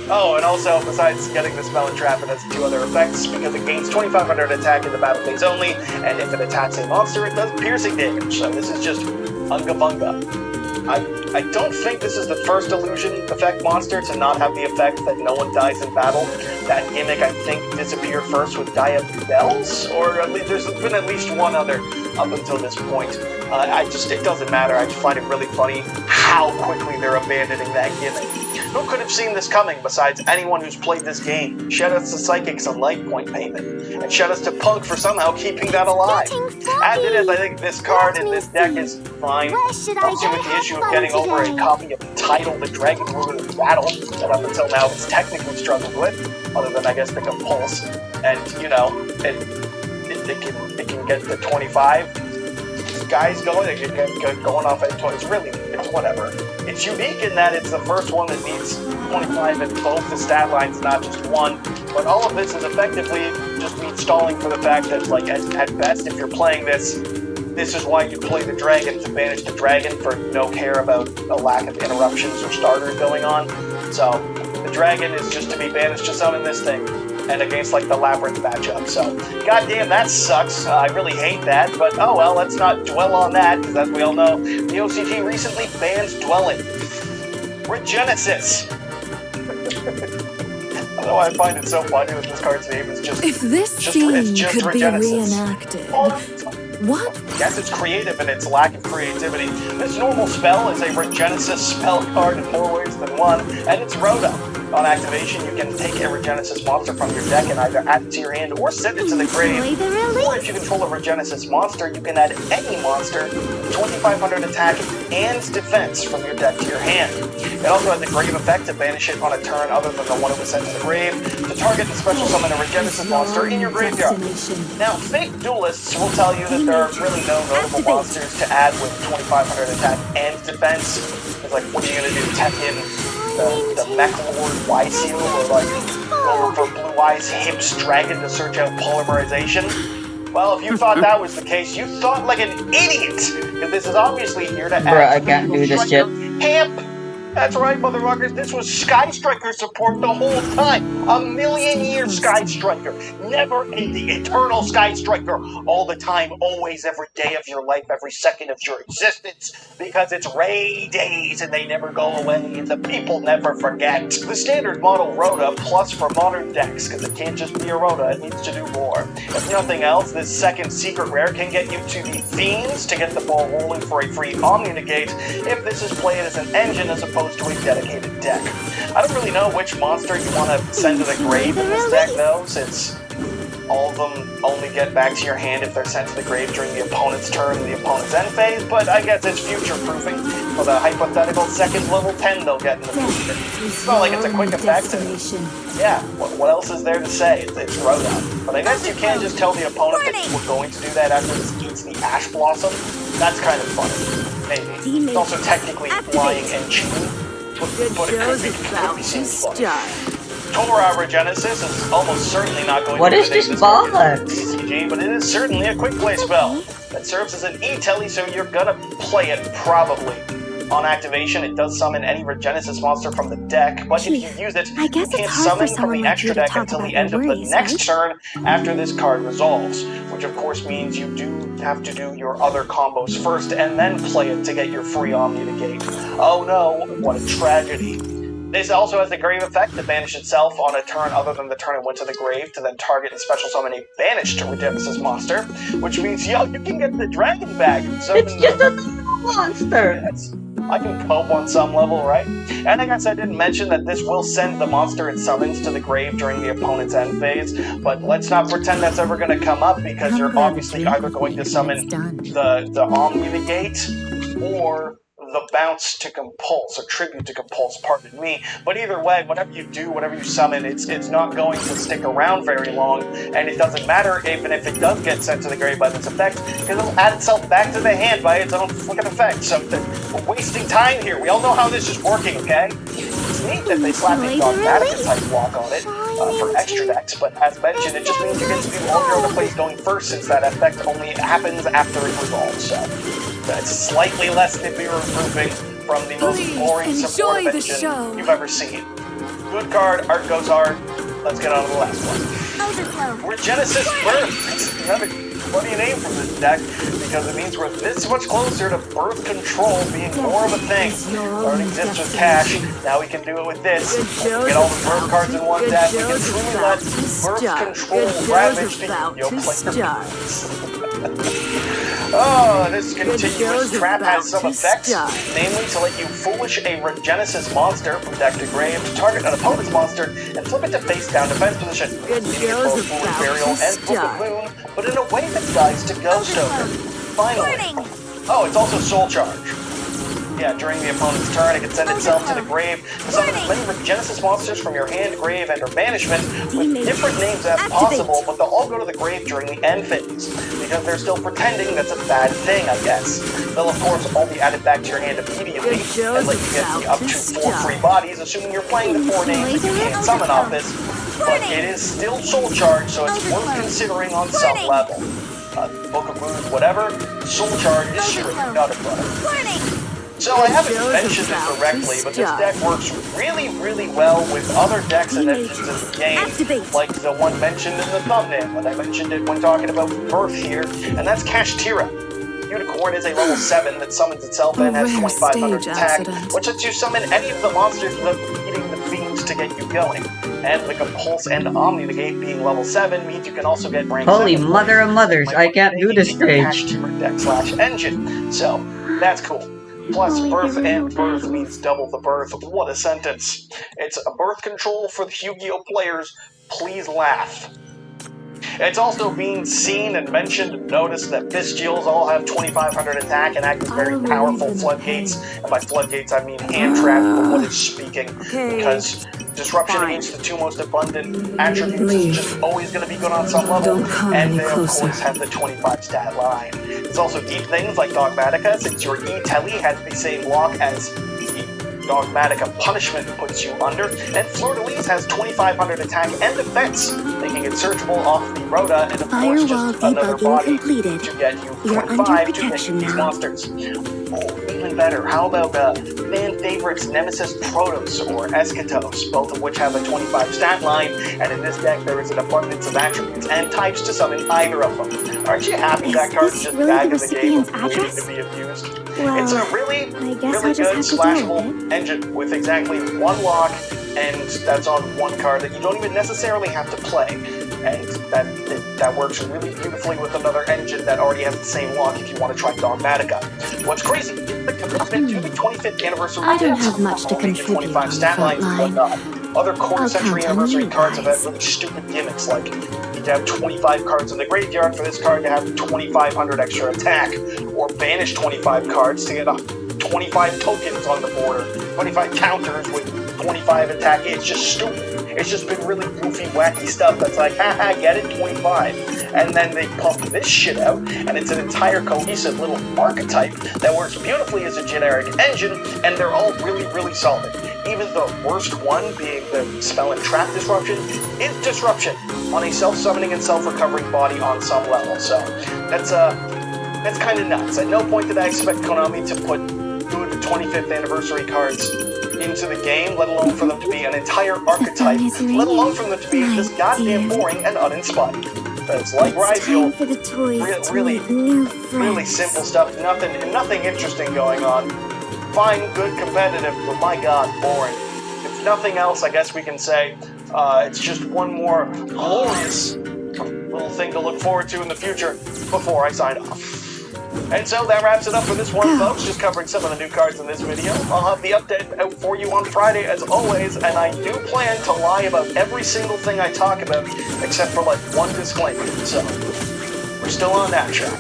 Oh, and also, besides getting the spell and trap, it has 2 other effects, because it gains 2500 attack in the battle phase only, and if it attacks a monster, it does piercing damage, so this is just Unga Bunga. I don't think this is the first illusion effect monster to not have the effect that no one dies in battle. That gimmick, I think, disappeared first with Gaia Bells, or at least there's been at least one other up until this point. It doesn't matter, I just find it really funny how quickly they're abandoning that gimmick. Who could have seen this coming besides anyone who's played this game? Shout outs to Psychics on Light Point payment. And shout outs to Punk for somehow keeping that alive. As it is, I think this card in this deck is fine. Helps you with the issue of getting over a copy of the title, the Dragon Ruler of Battle, that up until now it's technically struggled with, other than I guess the Compulse. And, you know, it can get to 25. Guys going, it can get going off at 20. It's whatever. It's unique in that it's the first one that needs 25 in both the stat lines, not just one. But all of this is effectively just me stalling for the fact that, like, at best, if you're playing this is why you play the dragon, to banish the dragon for no care about a lack of interruptions or starters going on. So, the dragon is just to be banished to summon this thing, and against, like, the Labyrinth matchup. So, goddamn, that sucks. I really hate that, but oh well, let's not dwell on that, because as we all know, the OCG recently banned dwelling. Regenesis! I don't know why I find it so funny that this card's name is just... If this scene could be reenacted, what? Yes, it's creative in its lack of creativity. This normal spell is a Regenesis spell card in more ways than one, and it's Rhoda. On activation, you can take a Regenesis monster from your deck and either add it to your hand or send it to the grave. Or if you control a Regenesis monster, you can add any monster, 2500 attack and defense from your deck to your hand. It also has the grave effect to banish it on a turn other than the one it was sent to the grave, to target and special summon a Regenesis monster in your graveyard. Now, fake duelists will tell you that there are really no notable monsters to add with 2500 attack and defense. It's like, what are you going to do, tech in the Mech Lord Y-Seal, or like over for Blue Eyes Hips Dragon to search out polymerization? Well, if you thought that was the case, you thought like an idiot! Because this is obviously here to add I can't do this shit. Hemp! That's right, motherfuckers, this was Sky Striker support the whole time! A million-year Sky Striker! Never-ending, eternal Sky Striker! All the time, always, every day of your life, every second of your existence, because it's Ray Days and they never go away, and the people never forget. The standard model Rhoda, plus for modern decks, because it can't just be a Rhoda, it needs to do more. If nothing else, this second secret rare can get you to the Fiends to get the ball rolling for a free Omni-Negate, if this is played as an engine as opposed to a dedicated deck. I don't really know which monster you want to send to the grave in this deck, though, since all of them only get back to your hand if they're sent to the grave during the opponent's turn and the opponent's end phase, but I guess it's future-proofing for the hypothetical second level 10 they'll get in the future. It's not like it's a quick effect. Yeah, what else is there to say? It's Rhoda. But I guess you can just tell the opponent that you were going to do that after this eats the Ash Blossom. That's kind of funny. Maybe. It's also technically flying and cheating. But it could be start. Torah Regenesis is almost certainly not going to is this bollocks? CG, but it is certainly a quick play spell that serves as an E-Telly, so you're gonna play it probably. On activation, it does summon any Regenesis monster from the deck, but if you use it, you can't summon from the extra deck until the end of the next turn after this card resolves, which of course means you do have to do your other combos first and then play it to get your free Omni-Negate. Oh no, what a tragedy. This also has the grave effect that banished itself on a turn other than the turn it went to the grave to then target and special summon a banished Regenesis monster, which means, yo, you can get the dragon back. It's just a monster! Yes. I can cope on some level, right? And I guess I didn't mention that this will send the monster it summons to the grave during the opponent's end phase, but let's not pretend that's ever going to come up because you're obviously either going to summon the Omni Negate or the bounce to compulse, or tribute to compulse, pardon me. But either way, whatever you do, whatever you summon, it's not going to stick around very long, and it doesn't matter even if it does get sent to the grave by this effect, because it'll add itself back to the hand by its own fucking effect. So we're wasting time here. We all know how this is working, okay? It's neat that they slap a Dogmatica type block on it for extra decks, but as mentioned, it just means you get to do all your other plays going first, since that effect only happens after it resolves. So that's slightly less nippy or improving from the most boring support invention you've ever seen. Good card, art goes hard. Let's get on to the last one. Regenesis Birth. That's another funny name for this deck, because it means we're this much closer to birth control being more of a thing. It already exists with Cash, now we can do it with this. We can get all the birth cards in one deck. We can truly let birth control ravage the Yu-Gi-Oh player. Oh, this continuous trap has some effects, namely to let you foolish a Regenesis monster from deck to grave to target an opponent's monster and flip it to face down defense position. You get both Foolish Burial and Book of Moon, but in a way that dies to Ghost Ogre. Finally. Oh, it's also Soul Charge. Yeah, during the opponent's turn, it can send itself to the grave to summon as many Regenesis monsters from your hand, grave, and/or banishment with different names as possible, but they'll all go to the grave during the end phase, because they're still pretending that's a bad thing, I guess. They'll, of course, all be added back to your hand immediately, and let you get the up to 4 free bodies, assuming you're playing the 4 names that you can't summon off this, but it is still Soul Charge, so it's worth considering on some level. Book of Moons, whatever, Soul Charge is straight gutter butter. So I haven't mentioned it directly, but this deck works really, really well with other decks and engines in the game, like the one mentioned in the thumbnail, and I mentioned it when talking about Birth here, and that's Kashtira. Unicorn is a level 7 that summons itself and has 2500 attack, which lets you summon any of the monsters without needing the fiends to get you going. And the Compulse and Omni Negate being level 7 means you can also get rank 7. Holy mother of mothers, I can't do this stage. Kashtira deck/engine, so that's cool. Plus, birth and birth means double the birth. What a sentence. It's a birth control for the Yu-Gi-Oh players. Please laugh. It's also being seen and mentioned and noticed that Bystials all have 2500 attack and act as very powerful floodgates. And by floodgates, I mean hand trap, for what it's speaking. Because disruption against the 2 most abundant attributes is just always going to be good on some level. And they, of course, have the 25 stat line. There's also deep things like Dogmatica, since your E-Telly has the same lock as Dogmatica Punishment puts you under, and Fleur-de-Lis has 2500 attack and defense, making it searchable off the Rhoda, and of course just another body to get you 25 to hit these monsters. Oh, even better, how about fan favorites Nemesis Protoss or Eschatos, both of which have a 25 stat line, and in this deck there is an abundance of attributes and types to summon either of them. Aren't you happy that card's just back in the game of waiting to be abused? Well, it's a really good slashable engine with exactly 1 lock, and that's on 1 card that you don't even necessarily have to play. And that works really beautifully with another engine that already has the same lock if you want to try Dogmatica. What's crazy is the commitment to the 25th anniversary I don't have much to contribute 25 stat lines and whatnot. Other quarter century anniversary cards have had really stupid gimmicks, like you have 25 cards in the graveyard for this card to have 2500 extra attack, or banish 25 cards to get 25 tokens on the border, 25 counters with 25 attack. It's just stupid. It's just been really goofy, wacky stuff that's like, haha, get it, 25. And then they pump this shit out, and it's an entire cohesive little archetype that works beautifully as a generic engine, and they're all really, really solid. Even the worst one, being the Spell and Trap Disruption, is Disruption on a self-summoning and self-recovering body on some level. So that's kind of nuts. At no point did I expect Konami to put good 25th anniversary cards into the game, let alone for them to be an entire archetype, let alone for them to be this goddamn boring and uninspired. But it's like Ryziel, really simple stuff, nothing interesting going on. Fine, good, competitive, but my god, boring. It's nothing else, I guess we can say it's just one more glorious little thing to look forward to in the future before I sign off. And so that wraps it up for this one, folks, just covering some of the new cards in this video. I'll have the update out for you on Friday, as always, and I do plan to lie about every single thing I talk about, except for, like, one disclaimer. So, we're still on that track.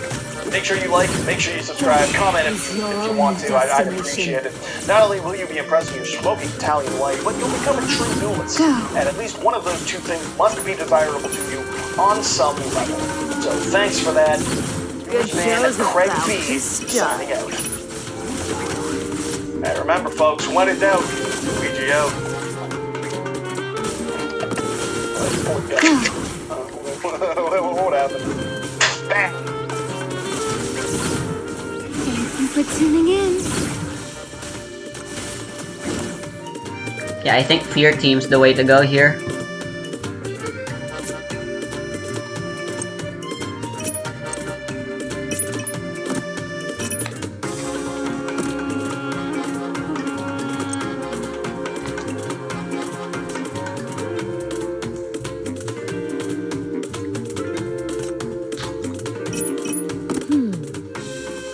Make sure you like, make sure you subscribe, comment if you want to, I'd appreciate it. Not only will you be impressed with your smoking Italian life, but you'll become a true duelist. And at least one of those two things must be desirable to you on some level. So thanks for that. Good show's Craig about B to start. signing out. And remember, folks, when in doubt, Luigi out. What happened? Bam! Thank you for tuning in. Yeah, I think Fear Team's the way to go here.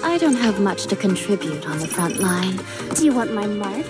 I don't have much to contribute on the front line. Do you want my mark?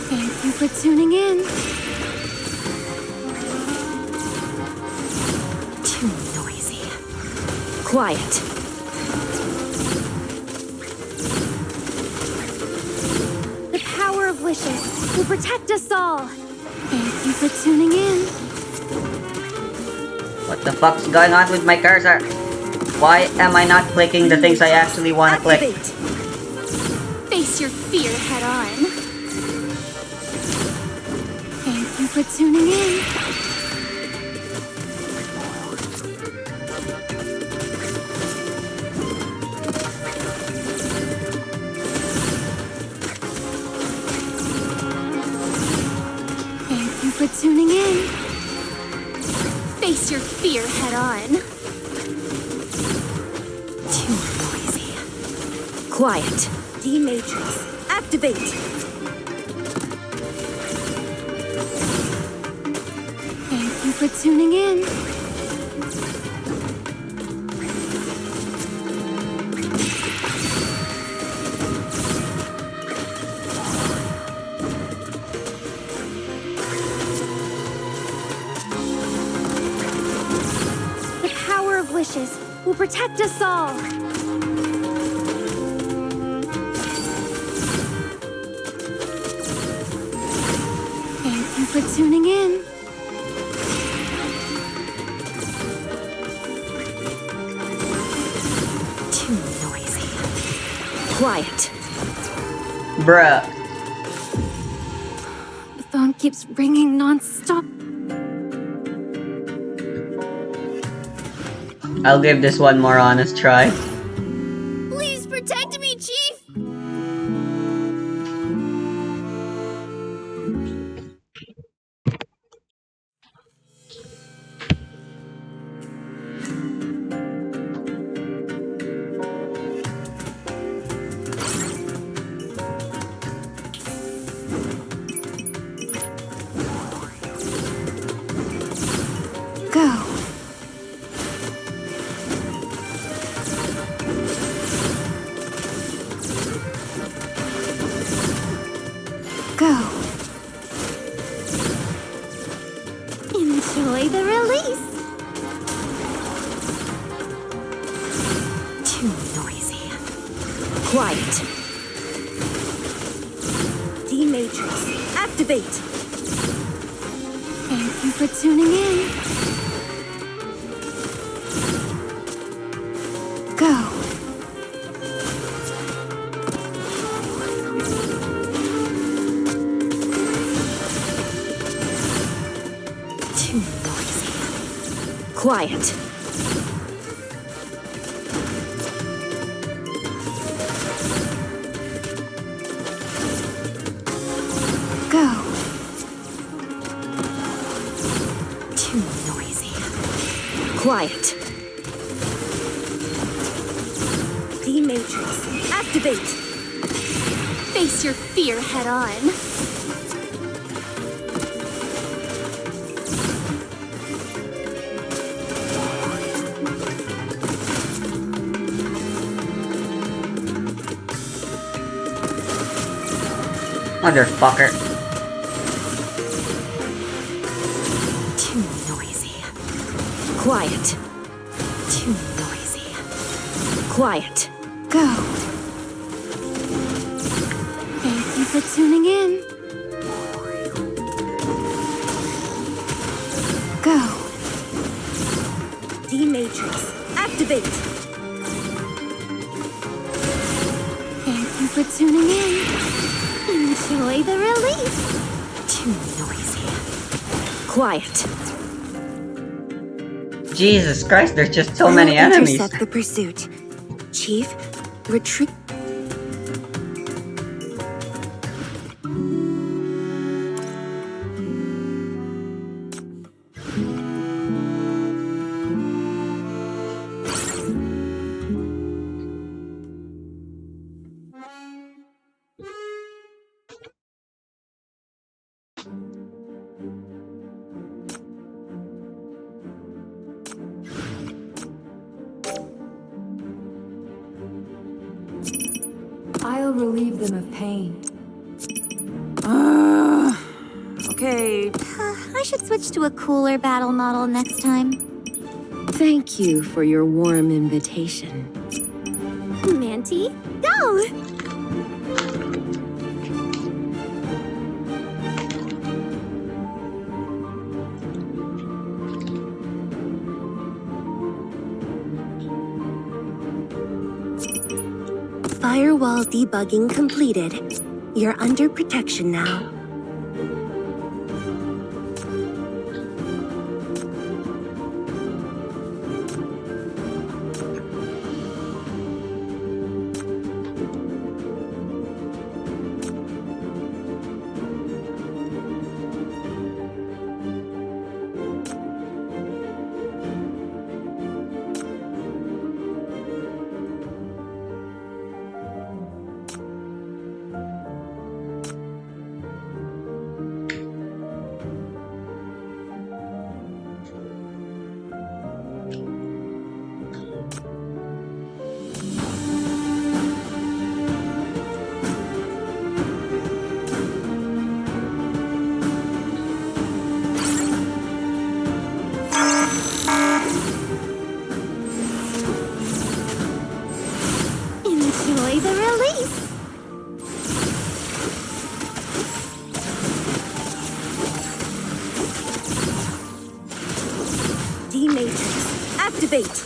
Thank you for tuning in. Too noisy. Quiet. The power of wishes will protect us all. Thank you for tuning in. What the fuck's going on with my cursor? Why am I not clicking the things I actually want to click? Face your fear head on. Thank you for tuning in. Thank you for tuning in. Face your fear head on. Too noisy. Quiet. D-Matrix. Activate. Thank you for tuning in. The power of wishes will protect us all. Thank you for tuning in. Too noisy. Quiet. Bruh. The phone keeps ringing non-stop. I'll give this one more honest try. Please protect me, Chief! Go. Go. Enjoy the release. Too noisy. Quiet. D-Matrix, activate. Thank you for tuning in. Go. Too noisy. Quiet. Go. Too noisy. Quiet. D-Matrix, activate. Face your fear head on. Motherfucker. Too noisy. Quiet. Too noisy. Quiet. Go. Thank you for tuning in. Go. D-Matrix, activate. Thank you for tuning in. Enjoy the release. Too noisy. Quiet. Jesus Christ, there's just so many enemies. Intercept the pursuit. Chief, retreat. I'll relieve them of pain. Okay. I should switch to a cooler battle model next time. Thank you for your warm invitation. Manty, go! Firewall debugging completed. You're under protection now. Enjoy the release. D-Matrix, activate.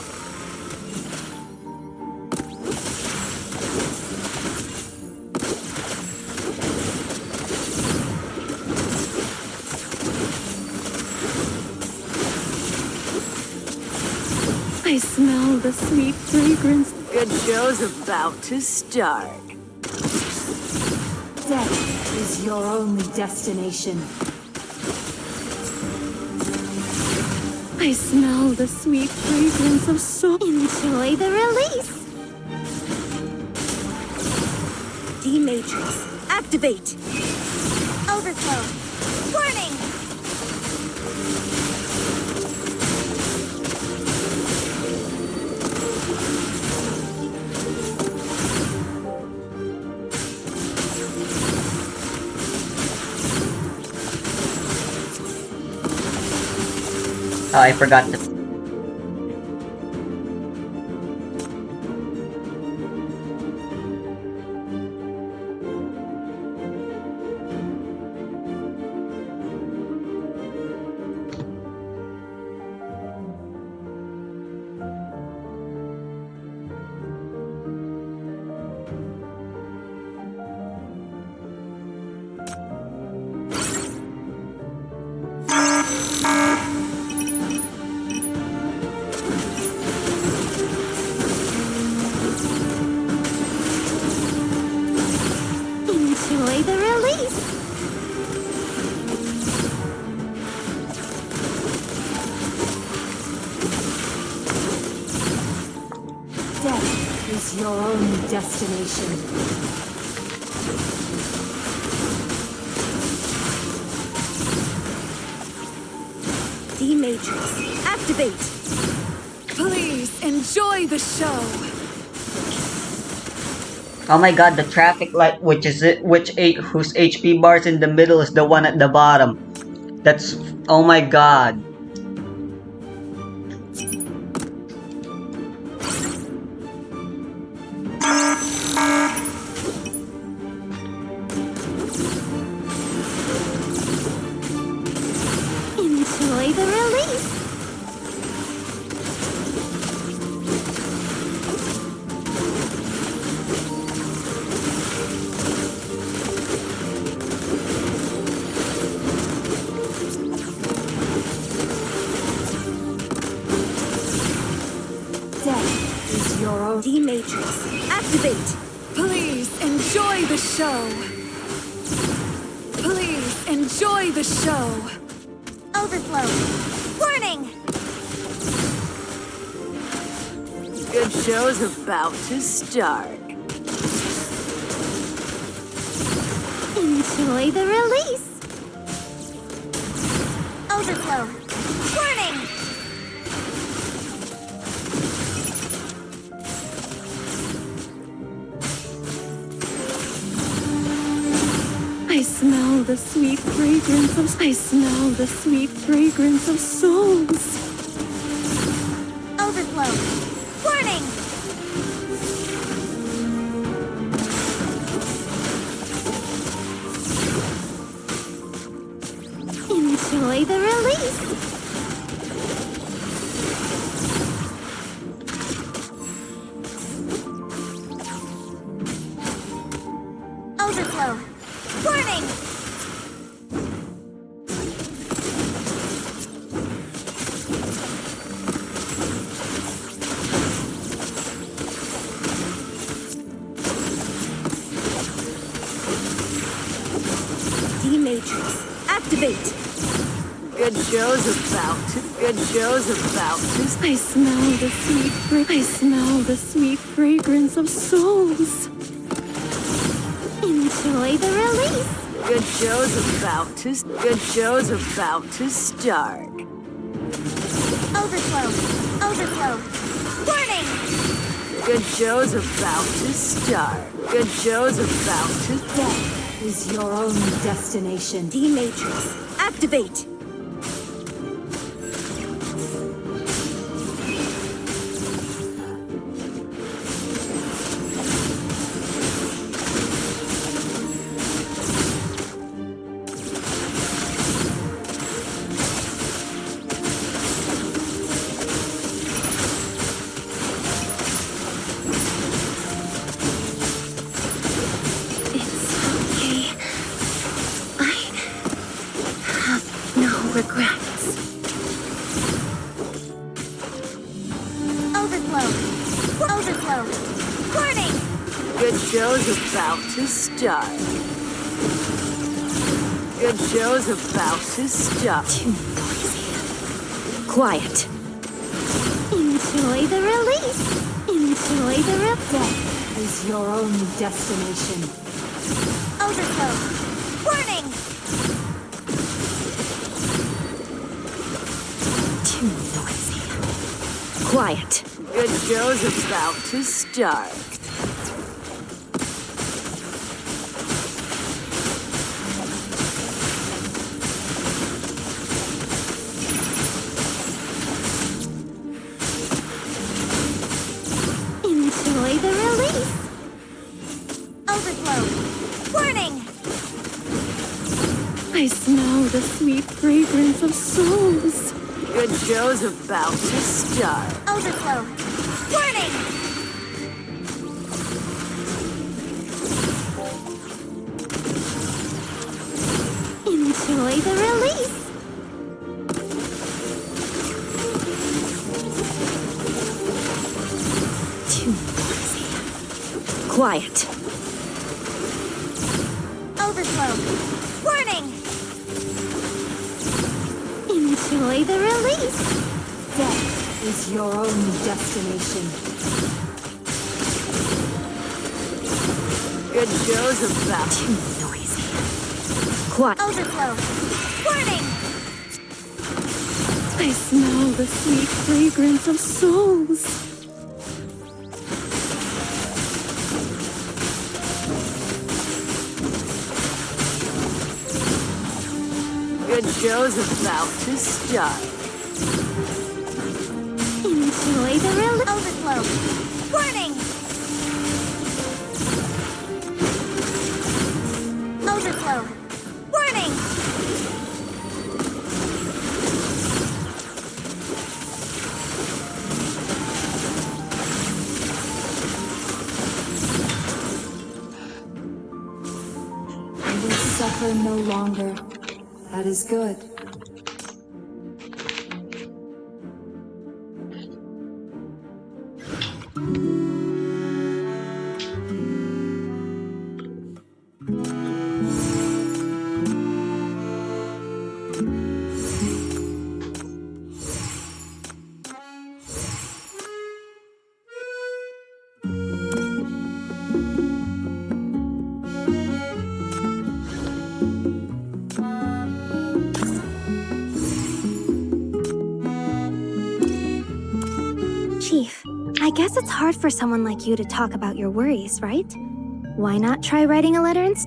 I smell the sweet fragrance. Good show's about to start. Death is your only destination. I smell the sweet fragrance of soul. Enjoy the release. D-Matrix, activate. Overflow. Warning. Oh, I forgot to... Enjoy the release. Death is your only destination. D-Matrix, activate. Please enjoy the show. Oh my god, the traffic light, whose HP bars in the middle is the one at the bottom. That's... oh my god. Enjoy the release. Death is your own. D-Matrix, activate. Please enjoy the show. Please enjoy the show. Overflow. Warning. Good show's about to start. Enjoy the release. Overflow. Warning. I smell the sweet fragrance of... I smell the sweet fragrance of souls. Overflow. Warning. Enjoy the release. Overflow. Warning. D-Matrix, activate. Good show's about to. Good show's about to. I smell the I smell the sweet fragrance of souls. Enjoy the release. Good show's about to. Good show's about to start. Overflow. Overflow. Warning. Good show's about to start. Good show's about to. Death is your only destination. D-Matrix, activate. Regrets. Overflow. Overflow. Warning. Good show's about to start. Good show's about to start. Too noisy. Quiet. Enjoy the release. Enjoy the Death is your only destination. Overflow. Warning. Too noisy. Quiet. Good show's about to start. I smell the sweet fragrance of souls. Good show's about to start. Overflow. Warning! Enjoy the release. Too noisy. Quiet. Overflow. Warning! Enjoy the release. Death is your own destination. Good show's about to Too noisy. Quiet. Overflow. Warning! I smell the sweet fragrance of souls. Good show's about to start. Enjoy the release. Overflow. Warning! Overflow. Warning! I will suffer no longer. That is good. Chief, I guess it's hard for someone like you to talk about your worries, right? Why not try writing a letter instead?